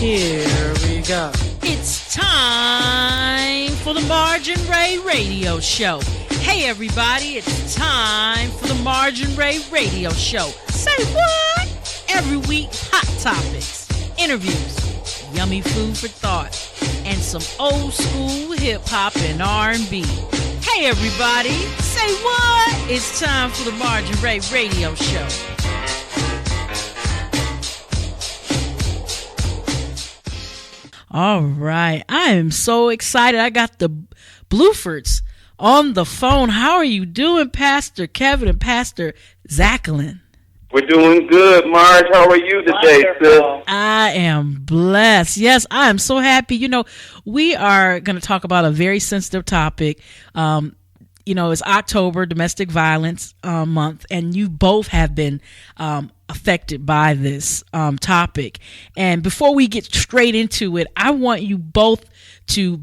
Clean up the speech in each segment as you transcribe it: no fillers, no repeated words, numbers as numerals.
Here we go. It's time for the Margin Ray Radio Show. Hey everybody, it's time for the Margin Ray Radio Show. Say what? Every week, hot topics, interviews, yummy food for thought, and some old school hip hop and R&B. Hey everybody, say what? It's time for the Margin Ray Radio Show. All right, I am so excited. I got the Bufords on the phone. How are you doing, Pastor Kevin and Pastor Zachlin? We're doing good, Marge. How are you today, sis? I am blessed. Yes, I am so happy. You know, we are going to talk about a very sensitive topic. It's October, Domestic Violence Month, and you both have been affected by this topic. And before we get straight into it, I want you both to,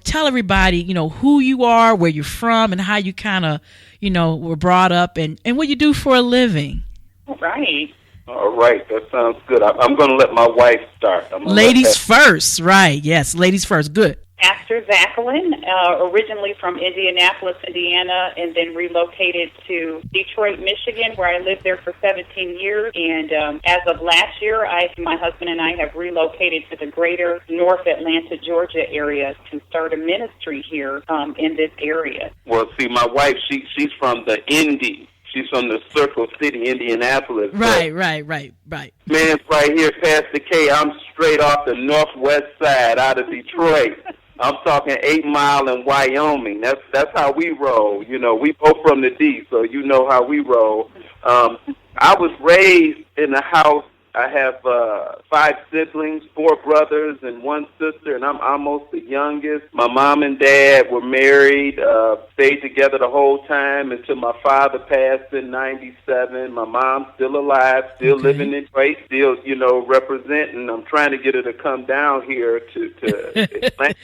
tell everybody, who you are, where you're from, and how you kind of, were brought up and what you do for a living. All right. That sounds good. I'm going to let my wife start. Ladies first. Right. Yes. Ladies first. Good. Pastor Zachlin, originally from Indianapolis, Indiana, and then relocated to Detroit, Michigan, where I lived there for 17 years. And as of last year, my husband and I have relocated to the greater North Atlanta, Georgia area to start a ministry here in this area. Well, see, my wife, she's from the Indy. She's from the Circle City, Indianapolis. Right. Man's right here past the K. I'm straight off the northwest side out of Detroit. I'm talking 8 Mile in Wyoming. That's how we roll. We both from the D, so you know how we roll. I was raised in a house. I have 5 siblings, 4 brothers and 1 sister, and I'm almost the youngest. My mom and dad were married, stayed together the whole time until my father passed in 97. My mom's still alive, still living in Detroit, still, representing. I'm trying to get her to come down here to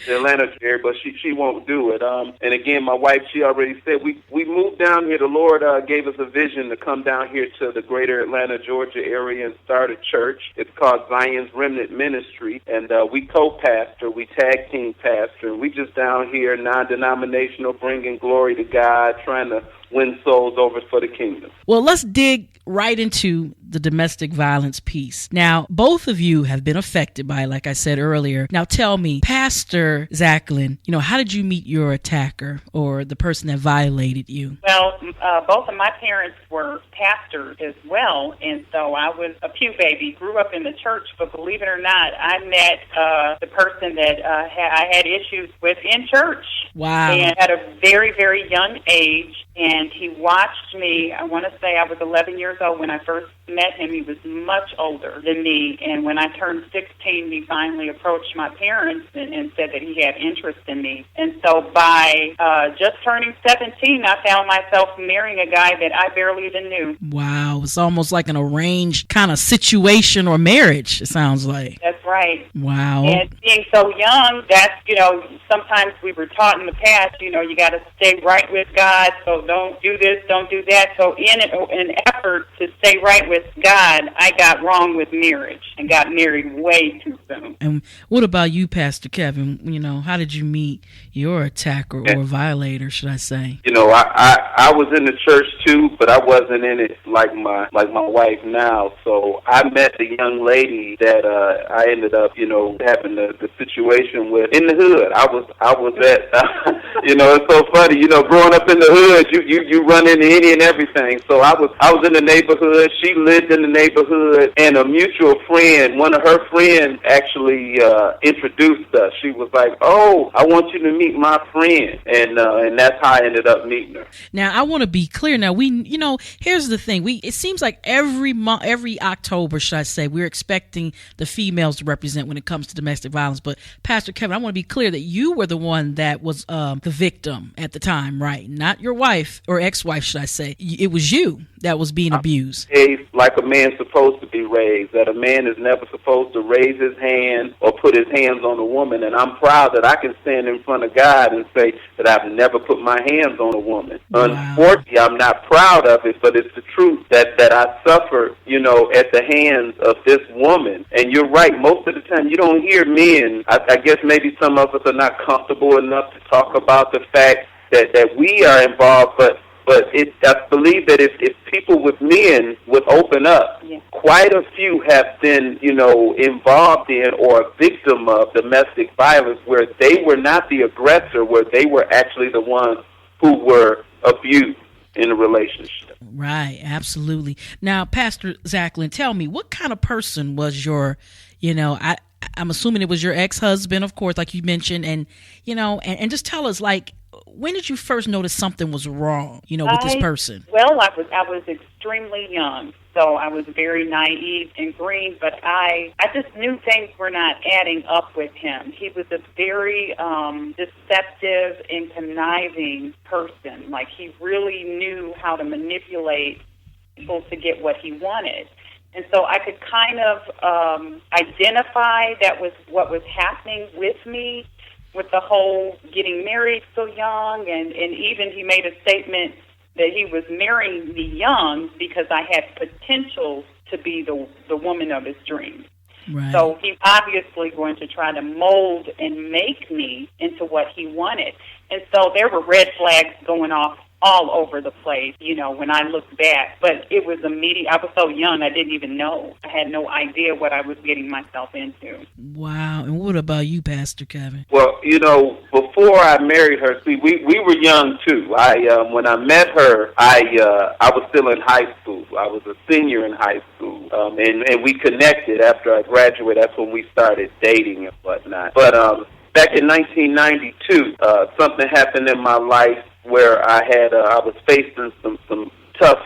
Atlanta area, but she won't do it. And again, my wife, she already said we moved down here. The Lord gave us a vision to come down here to the greater Atlanta, Georgia area and start a church. It's called Zion's Remnant Ministry, and we co-pastor, we tag team pastor, and we just down here non-denominational, bringing glory to God, trying to win souls over for the kingdom. Well, let's dig right into the domestic violence piece. Now, both of you have been affected by it, like I said earlier. Now, tell me, Pastor Zachlin, how did you meet your attacker or the person that violated you? Well, both of my parents were pastors as well, and so I was a pew baby, grew up in the church, but believe it or not, I met the person that I had issues with in church. Wow. And at a very, very young age, and he watched me. I want to say I was 11 years old when I first met him. He was much older than me, and when I turned 16, he finally approached my parents and said that he had interest in me. And so by just turning 17, I found myself marrying a guy that I barely even knew. Wow, it's almost like an arranged kind of situation or marriage, it sounds like. That's right. Wow. And being so young, that's, sometimes we were taught in the past, you got to stay right with God, so don't do this, don't do that. So in an effort to stay right with God, I got wrong with marriage and got married way too soon. And what about you, Pastor Kevin? How did you meet your attacker or violator, should I say? I was in the church too, but I wasn't in it like my wife now. So I met the young lady that I ended up, having the situation with in the hood. I was at, it's so funny, growing up in the hood, you run into any and everything. So I was in the neighborhood. She lived in the neighborhood, and a mutual friend, one of her friends, actually introduced us. She was like, "Oh, I want you to meet my friend," and that's how I ended up meeting her. Now I want to be clear. Now here's the thing. It seems like every October, should I say, we're expecting the females to represent when it comes to domestic violence. But Pastor Kevin, I want to be clear that you were the one that was the victim at the time, right? Not your wife or ex-wife, should I say. It was you that was being abused. Raised like a man's supposed to be raised, that a man is never supposed to raise his hand man or put his hands on a woman. And I'm proud that I can stand in front of God and say that I've never put my hands on a woman. Wow. Unfortunately, I'm not proud of it, but it's the truth that I suffered, at the hands of this woman. And you're right, most of the time you don't hear men. I guess maybe some of us are not comfortable enough to talk about the fact that we are involved, but I believe that if people with men would open up, quite a few have been, involved in or a victim of domestic violence where they were not the aggressor, where they were actually the ones who were abused in a relationship. Right, absolutely. Now, Pastor Zachlin, tell me, what kind of person was your, I'm assuming it was your ex-husband, of course, like you mentioned, and, and just tell us, like, when did you first notice something was wrong, with this person? Well, I was extremely young, so I was very naive and green, but I just knew things were not adding up with him. He was a very deceptive and conniving person. Like, he really knew how to manipulate people to get what he wanted. And so I could kind of identify that was what was happening with me, with the whole getting married so young, and even he made a statement that he was marrying me young because I had potential to be the woman of his dreams. Right. So he's obviously going to try to mold and make me into what he wanted. And so there were red flags going off all over the place, when I look back. But it was immediate. I was so young, I didn't even know. I had no idea what I was getting myself into. Wow. And what about you, Pastor Kevin? Well, before I married her, see, we were young, too. When I met her, I was still in high school. I was a senior in high school. And we connected after I graduated. That's when we started dating and whatnot. But back in 1992, something happened in my life where I was facing some tough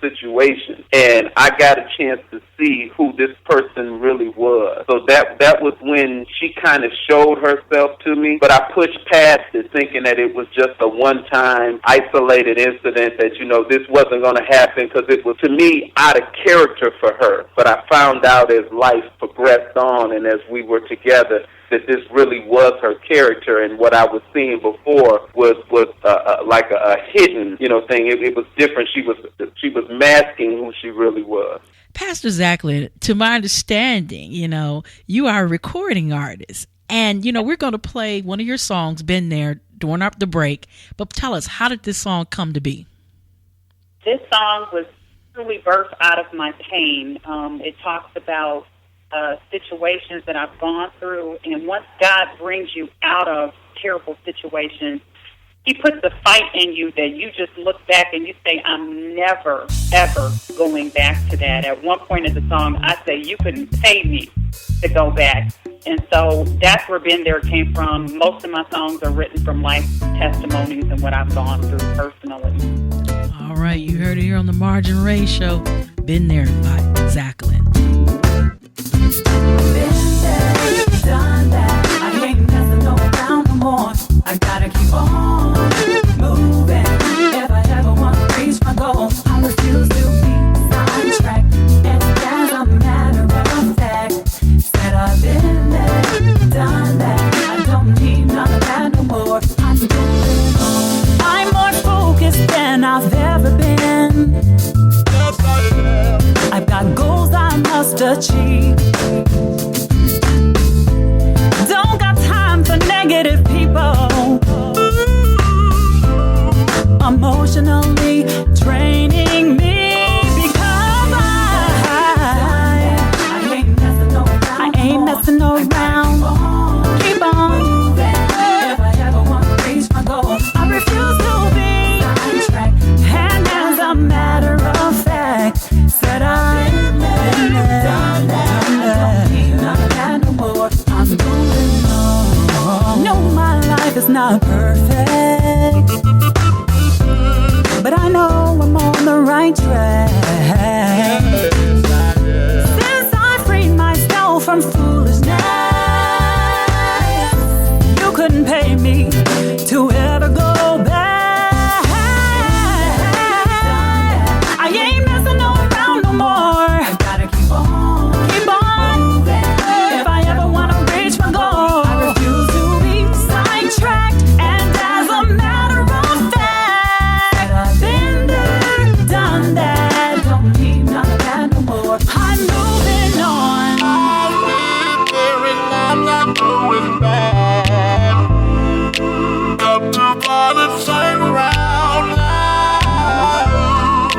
situations, and I got a chance to see who this person really was. So that was when she kind of showed herself to me, but I pushed past it, thinking that it was just a one-time isolated incident, that, this wasn't going to happen, because it was, to me, out of character for her. But I found out as life progressed on and as we were together that this really was her character, and what I was seeing before was like a hidden, thing. It was different. She was masking who she really was. Pastor Zachlin, to my understanding, you are a recording artist, and we're going to play one of your songs, "Been There," during the break. But tell us, how did this song come to be? This song was truly birthed out of my pain. It talks about situations that I've gone through, and once God brings you out of terrible situations, He puts a fight in you that you just look back and you say, I'm never, ever going back to that. At one point in the song, I say, you couldn't pay me to go back. And so that's where Been There came from. Most of my songs are written from life testimonies and what I've gone through personally. All right, you heard it here on the Margin Ray Show. Been There by Zachlin. Been there, done that. I ain't messing around no more. I gotta keep on moving. If I ever want to reach my goal, I refuse to be sidetracked. And as a matter of fact, said I've been there, done that. I don't need none of that no more. I'm moving on. I'm more focused than I've ever been. I've got goals I must achieve. Don't got time for negative people. Emotionally draining me because I ain't messing around. Keep on moving. If I ever want to reach my goal, I refuse to be sidetracked. And as a matter of fact, said I've been there, done that. I don't need none of that no more. I'm moving on. No, my life is not perfect, but I know I'm on the right track. Since I freed myself from foolishness, you couldn't pay me to ever go back. I ain't messing around no more. I gotta keep on moving. If I ever wanna I know it's bad. Everybody turn around now.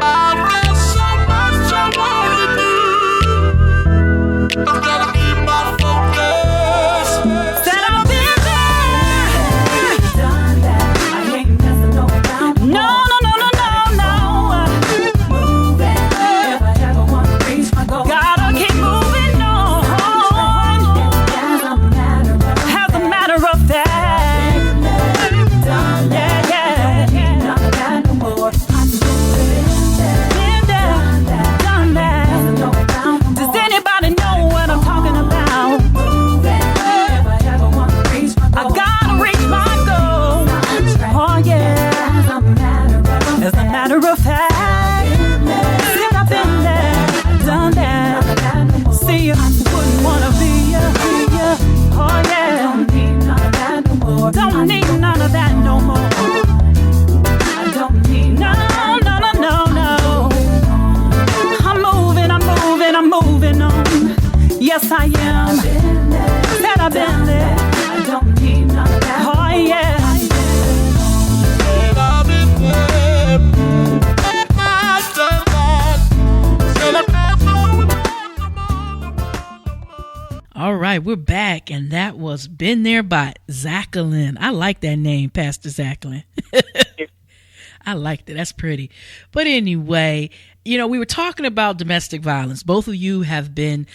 I've got so much I want to do. I gotta keep my focus. Said I've been there, done that. I ain't messing around. No. Moving, if I ever want to reach my goal, gotta keep moving on. As a matter of fact, done that. Yeah. Not that no more. I'm been there, done that. Does anybody know what I'm talking about? If I ever want to reach my goal, I gotta reach my goal. Oh yeah. As a matter of fact, I've been there, done that. See, I wouldn't wanna be ya. Oh yeah. Don't need none of that no more. Don't need none of that no more. I don't need no. I'm moving on. Yes, I am. Said I've been there. I don't need none of that. Oh yeah. I've been there. I've done that. Said All right, we're back, and that was Been There by Jacqueline. I like that name, Pastor Jacqueline. I liked it. That's pretty. But anyway, we were talking about domestic violence. Both of you have been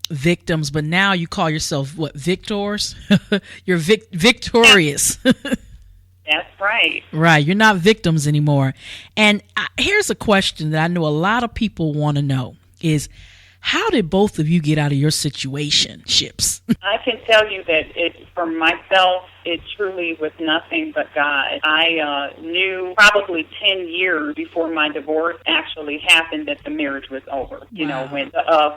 victims, but now you call yourself, what, victors? You're victorious. That's right. Right. You're not victims anymore. And here's a question that I know a lot of people want to know is, how did both of you get out of your situationships? I can tell you that for myself, it truly was nothing but God. I knew probably 10 years before my divorce actually happened that the marriage was over. You know, when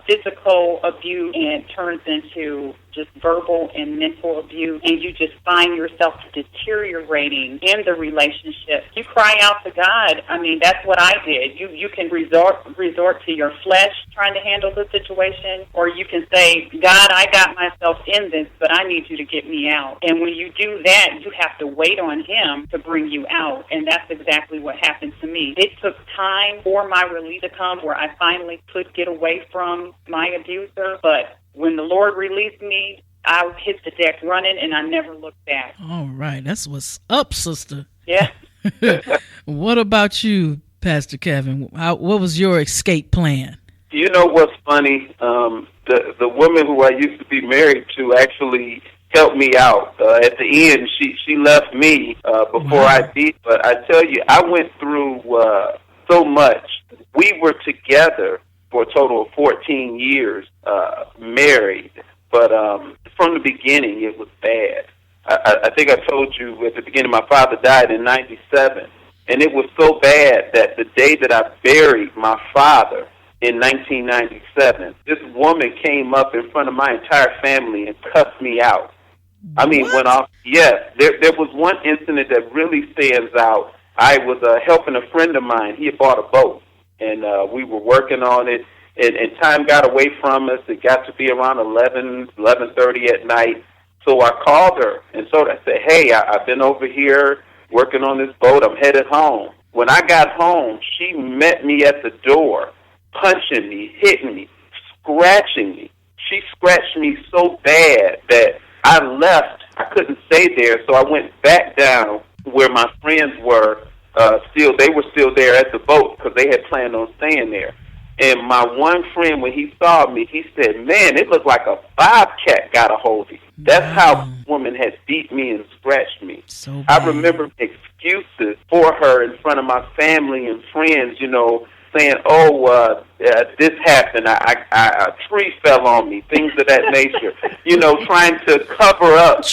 physical abuse and turns into just verbal and mental abuse, and you just find yourself deteriorating in the relationship, you cry out to God. I mean, that's what I did. You can resort to your flesh trying to handle the situation, or you can say, God, I got myself in this, but I need you to get me out. And when you do that, you have to wait on Him to bring you out. And that's exactly what happened to me. It took time for my release to come where I finally could get away from my abuser. But when the Lord released me, I hit the deck running and I never looked back. All right. That's what's up, sister. Yeah. What about you, Pastor Kevin? What was your escape plan? You know what's funny? The woman who I used to be married to actually helped me out. At the end, she left me before I did. But I tell you, I went through so much. We were together for a total of 14 years, married. But from the beginning, it was bad. I think I told you at the beginning, my father died in 97. And it was so bad that the day that I buried my father, in 1997, this woman came up in front of my entire family and cussed me out. I mean, went off. Yes, there was one incident that really stands out. I was helping a friend of mine. He had bought a boat, and we were working on it, and time got away from us. It got to be around 11:30 at night. So I called her and told her, I said, hey, I've been over here working on this boat. I'm headed home. When I got home, she met me at the door, punching me, hitting me, scratching me. She scratched me so bad that I left. I couldn't stay there, so I went back down where my friends were. They were still there at the boat because they had planned on staying there. And my one friend, when he saw me, he said, man, it looked like a bobcat got a hold of you. That's how the woman had beat me and scratched me. So I remember excuses for her in front of my family and friends, you know, saying, this happened, a tree fell on me, things of that nature, you know, trying to cover up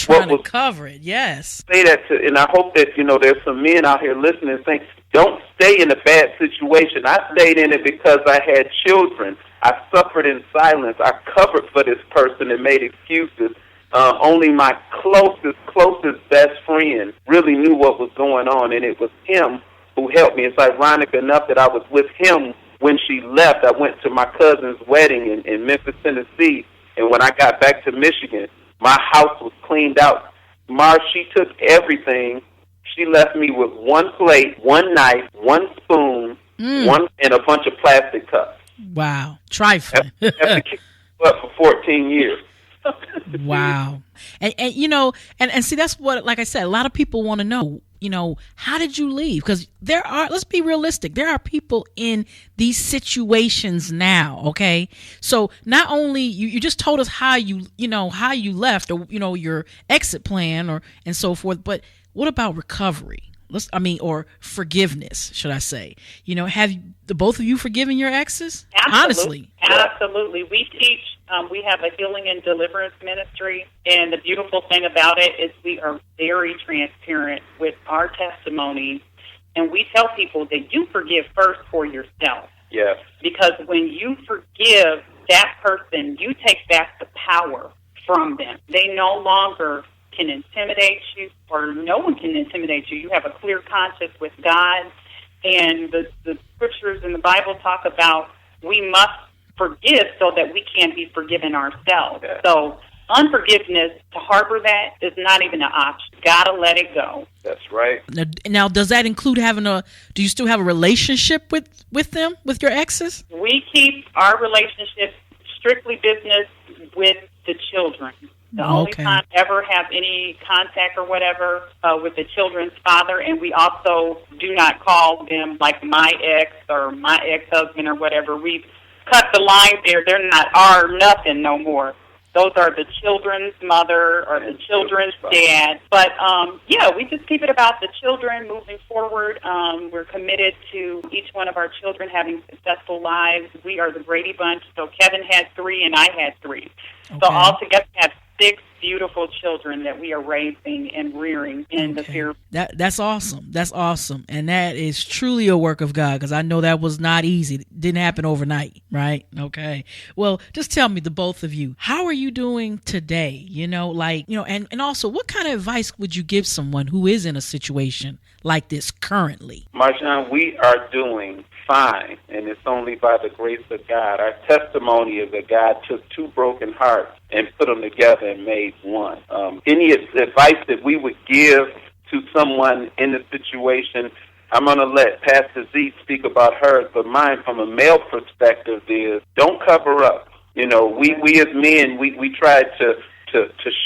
cover it, yes. Say that and I hope that, you know, there's some men out here listening saying, don't stay in a bad situation. I stayed in it because I had children. I suffered in silence. I covered for this person and made excuses. Only my closest best friend really knew what was going on, and it was him who helped me. It's ironic enough that I was with him when she left. I went to my cousin's wedding in Memphis, Tennessee, And when I got back to Michigan, my house was cleaned out. She took everything. She left me with one plate, one knife, one spoon, and a bunch of plastic cups. Wow. Trifling. After kicking up for 14 years. Wow. And and see, that's what, like I said, a lot of people want to know, how did you leave? Because let's be realistic, there are people in these situations now, okay? So not only, you just told us how you left, or, your exit plan and so forth, but what about recovery? Or forgiveness, should I say? Have the both of you forgiven your exes? Absolutely. Honestly. Absolutely. We teach, we have a healing and deliverance ministry, and the beautiful thing about it is we are very transparent with our testimony, and we tell people that you forgive first for yourself. Yes. Because when you forgive that person, you take back the power from them. They no longer can intimidate you, or no one can intimidate you. You have a clear conscience with God, and the scriptures in the Bible talk about we must forgive so that we can be forgiven ourselves. Okay. So unforgiveness, to harbor that, is not even an option. Gotta let it go. That's right. Now, does that include do you still have a relationship with them, with your exes? We keep our relationship strictly business with the children. The only time I ever have any contact or whatever with the children's father, and we also do not call them like my ex or my ex-husband or whatever. We've cut the line there. They're not our nothing no more. Those are the children's mother or the children's dad. But, we just keep it about the children moving forward. We're committed to each one of our children having successful lives. We are the Brady Bunch. So Kevin had 3 and I had 3. Okay. So altogether we have 6 beautiful children that we are raising and rearing in the fear. That's awesome. That's awesome. And that is truly a work of God, because I know that was not easy. It didn't happen overnight, right? Okay. Well, just tell me, the both of you, how are you doing today? And also, what kind of advice would you give someone who is in a situation like this currently? Marshawn, we are doing fine, and it's only by the grace of God. Our testimony is that God took 2 broken hearts and put them together and made one. Any advice that we would give to someone in the situation, I'm going to let Pastor Z speak about hers, but mine from a male perspective is don't cover up. We as men, we try to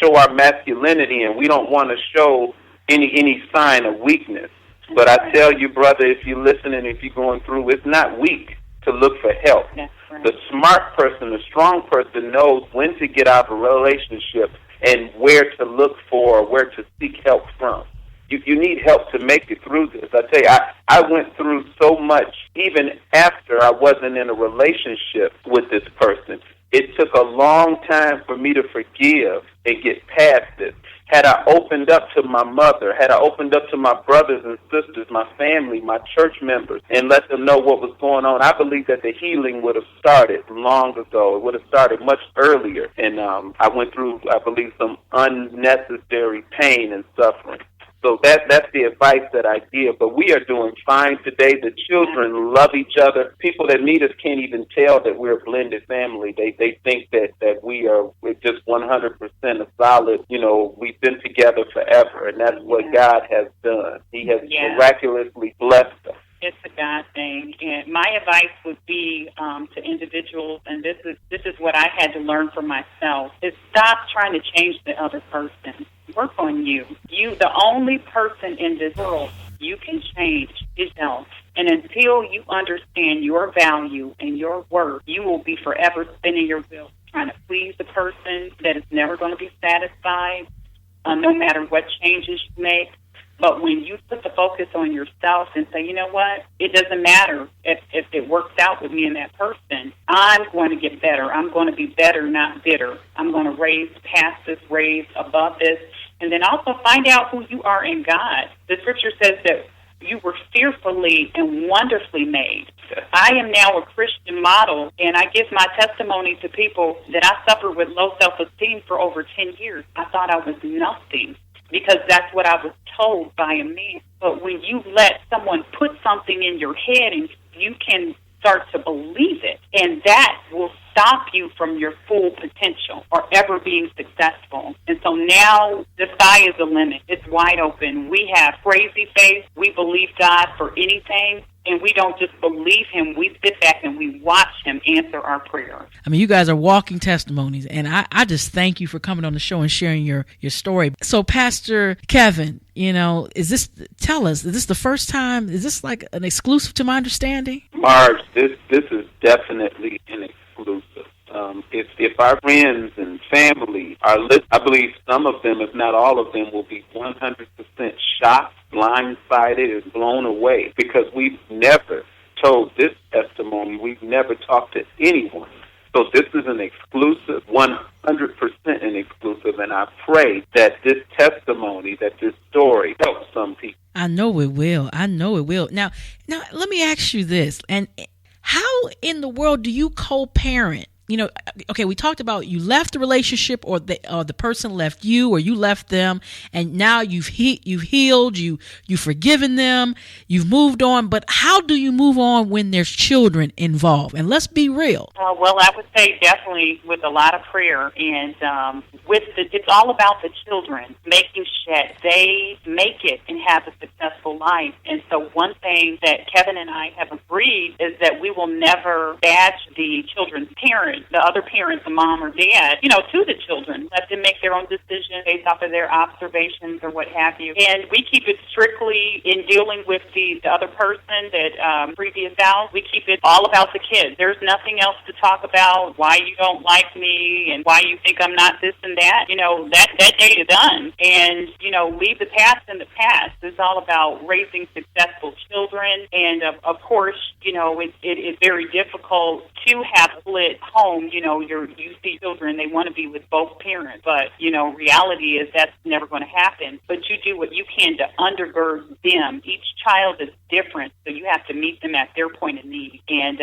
show our masculinity, and we don't want to show any sign of weakness. But I tell you, brother, if you're listening, if you're going through, it's not weak to look for help. Right. The smart person, the strong person knows when to get out of a relationship and where to look for, where to seek help from. You need help to make it through this. I tell you, I went through so much even after I wasn't in a relationship with this person. It took a long time for me to forgive and get past it. Had I opened up to my mother, had I opened up to my brothers and sisters, my family, my church members, and let them know what was going on, I believe that the healing would have started long ago. It would have started much earlier. And I went through, I believe, some unnecessary pain and suffering. So that's the advice that I give. But we are doing fine today. The children love each other. People that meet us can't even tell that we're a blended family. They think that we're just 100% a solid, we've been together forever. And that's what God has done. He has miraculously blessed us. It's a God thing. And my advice would be to individuals, and this is what I had to learn for myself, is stop trying to change the other person. Work on you. You, the only person in this world you can change is yourself. And until you understand your value and your worth, you will be forever spinning your wheels trying to please the person that is never going to be satisfied, no matter what changes you make. But when you put the focus on yourself and say, you know what, it doesn't matter if it works out with me and that person, I'm going to get better. I'm going to be better, not bitter. I'm going to raise past this, raise above this. And then also find out who you are in God. The scripture says that you were fearfully and wonderfully made. I am now a Christian model, and I give my testimony to people that I suffered with low self-esteem for over 10 years. I thought I was nothing, because that's what I was told by a man. But when you let someone put something in your head and you can start to believe it. And that will stop you from your full potential or ever being successful. And so now the sky is the limit. It's wide open. We have crazy faith. We believe God for anything. And we don't just believe him. We sit back and we watch him answer our prayers. I mean, you guys are walking testimonies, and I just thank you for coming on the show and sharing your story. So, Pastor Kevin, tell us, is this the first time, is this like an exclusive to my understanding? Marge, this is definitely an exclusive. If our friends and family are listening, I believe some of them, if not all of them, will be 100% shocked, blindsided, and blown away, because we've never told this testimony. We've never talked to anyone. So this is an exclusive, 100% an exclusive, and I pray that this testimony, that this story helps some people. I know it will. I know it will. Now, let me ask you this, and how in the world do you co-parent? Okay, we talked about you left the relationship, or the person left you, or you left them, and now you've healed, you've forgiven them, you've moved on. But how do you move on when there's children involved? And let's be real. Well, I would say definitely with a lot of prayer, and it's all about the children, making sure that they make it and have a successful life. And so one thing that Kevin and I have agreed is that we will never badge the children's parents, the other parents, the mom or dad, to the children. Let them make their own decisions based off of their observations or what have you. And we keep it strictly in dealing with the other person that previous spouse. We keep it all about the kids. There's nothing else to talk about, why you don't like me and why you think I'm not this and that. That day is done. And, leave the past in the past. It's all about raising successful children. And, of course, it is very difficult to have a split home. You see children, they want to be with both parents, but reality is that's never going to happen. But you do what you can to undergird them. Each child is different, so you have to meet them at their point of need, and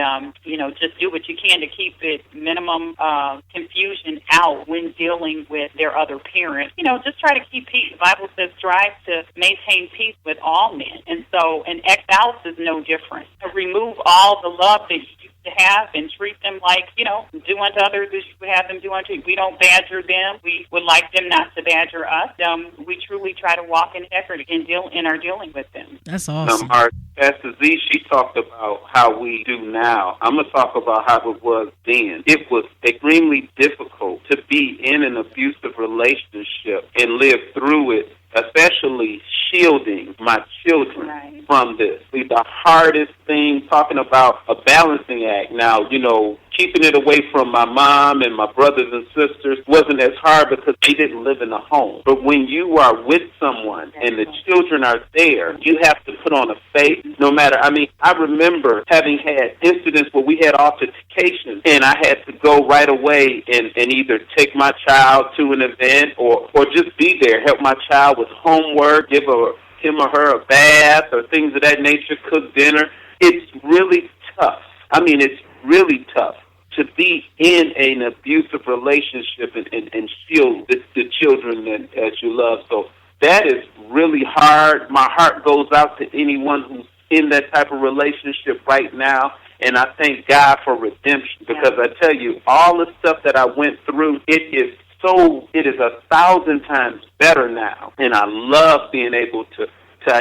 just do what you can to keep it minimum confusion out when dealing with their other parent. Just try to keep peace. The Bible says strive to maintain peace with all men, and so an ex-spouse is no different. To remove all the love that you to have and treat them like, do unto others as you would have them do unto you. We don't badger them. We would like them not to badger us. We truly try to walk in integrity and are dealing with them. That's awesome. Pastor Z, she talked about how we do now. I'm going to talk about how it was then. It was extremely difficult to be in an abusive relationship and live through it, especially shielding my children from this. The hardest thing, talking about a balancing act now, keeping it away from my mom and my brothers and sisters wasn't as hard because they didn't live in the home. But when you are with someone and the children are there, you have to put on a face no matter. I remember having had incidents where we had altercations and I had to go right away and either take my child to an event or just be there, help my child with homework, give him or her a bath or things of that nature, cook dinner. It's really tough. It's really tough to be in an abusive relationship and shield the children that you love. So that is really hard. My heart goes out to anyone who's in that type of relationship right now. And I thank God for redemption, because I tell you, all the stuff that I went through, it is 1,000 times better now. And I love being able to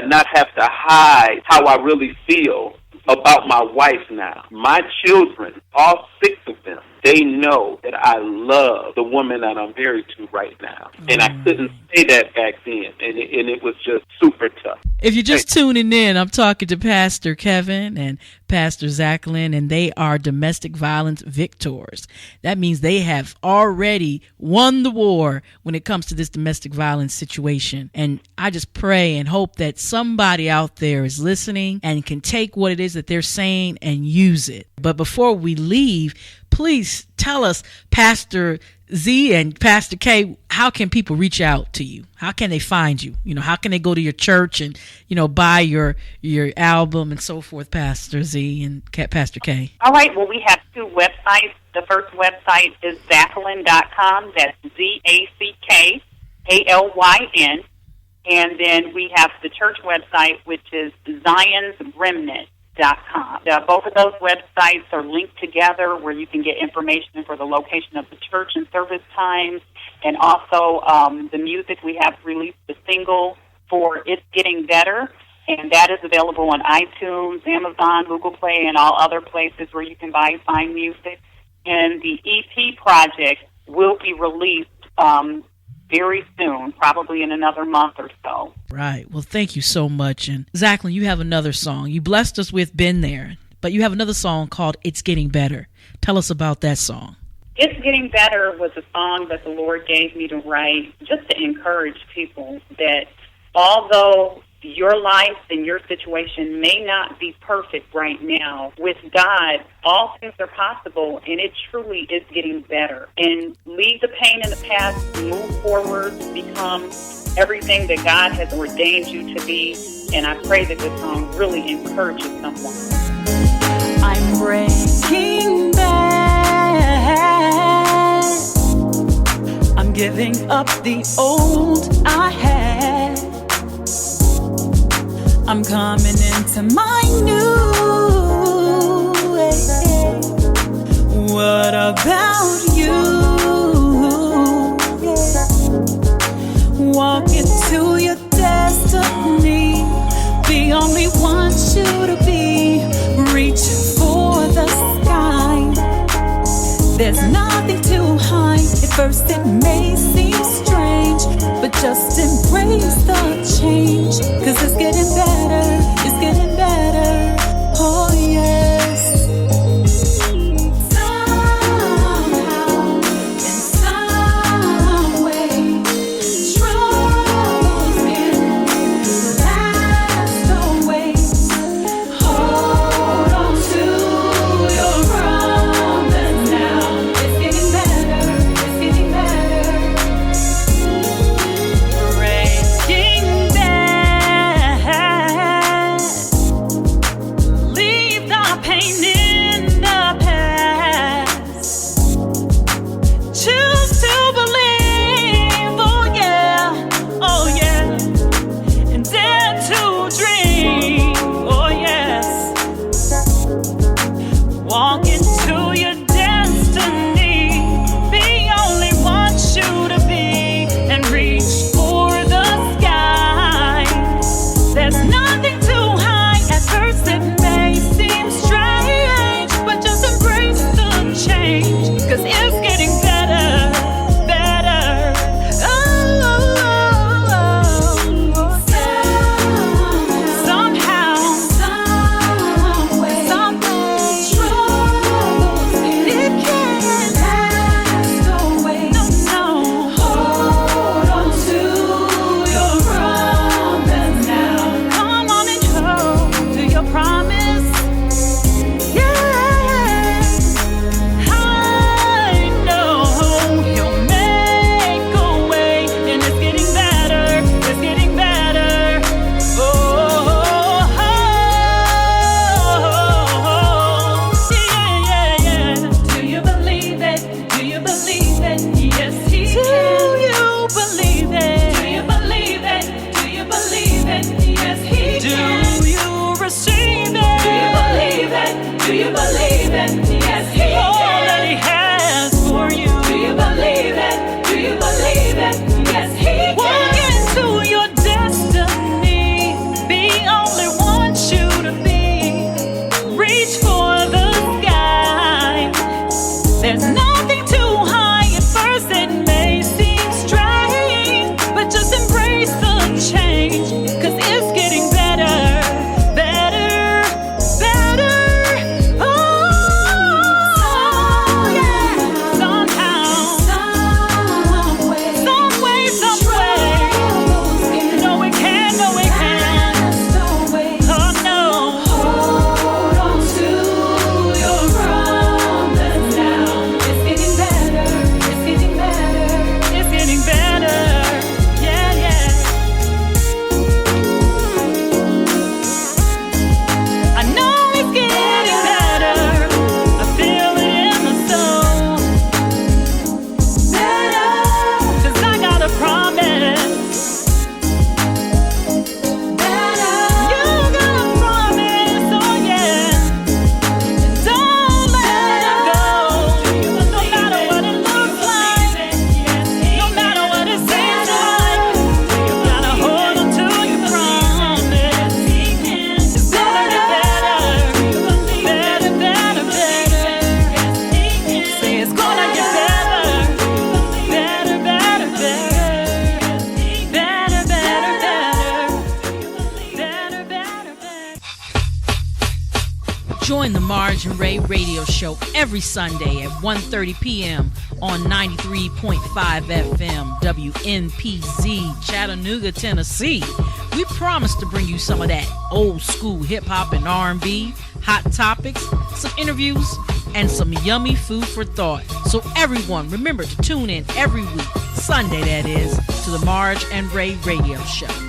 not have to hide how I really feel about my wife now. My children, all 6 of them, they know that I love the woman that I'm married to right now. And I couldn't say that back then, and it was just super tough. If you're just tuning in, I'm talking to Pastor Kevin and Pastor Zachlin, and they are domestic violence victors. That means they have already won the war when it comes to this domestic violence situation. And I just pray and hope that somebody out there is listening and can take what it is that they're saying and use it. But before we leave, please tell us, Pastor Z and Pastor K, how can people reach out to you? How can they find you? How can they go to your church and, buy your album and so forth, Pastor Z and Pastor K? All right. Well, we have 2 websites. The first website is Zachlin.com. That's ZACKALYN. And then we have the church website, which is Zion's Remnant. bufords.com. Both of those websites are linked together where you can get information for the location of the church and service times, and also the music. We have released a single for It's Getting Better, and that is available on iTunes, Amazon, Google Play, and all other places where you can find music. And the EP project will be released very soon, probably in another month or so. Right. Well, thank you so much. And Zachlyn, you have another song. You blessed us with Been There, but you have another song called It's Getting Better. Tell us about that song. It's Getting Better was a song that the Lord gave me to write just to encourage people that although your life and your situation may not be perfect right now, with God, all things are possible, and it truly is getting better. And leave the pain in the past, move forward, become everything that God has ordained you to be. And I pray that this song really encourages someone. I'm breaking bad. I'm giving up the old I had. I'm coming into my new. What about you? Walk into your destiny. He only wants you to be. Reach for the sky. There's nothing too high. At first it may seem strange, but just embrace the change. 'Cause it's getting better. It's getting better. Oh yes. Somehow, in some way, troubles can last away. Hold on to your promise now. It's getting better. It's getting better. Breaking bad. Marge and Ray radio show every Sunday at 1:30 p.m. on 93.5 FM WNPZ, Chattanooga, Tennessee. We promise to bring you some of that old school hip hop and R&B, hot topics, some interviews, and some yummy food for thought. So everyone, remember to tune in every week, Sunday that is, to the Marge and Ray radio show.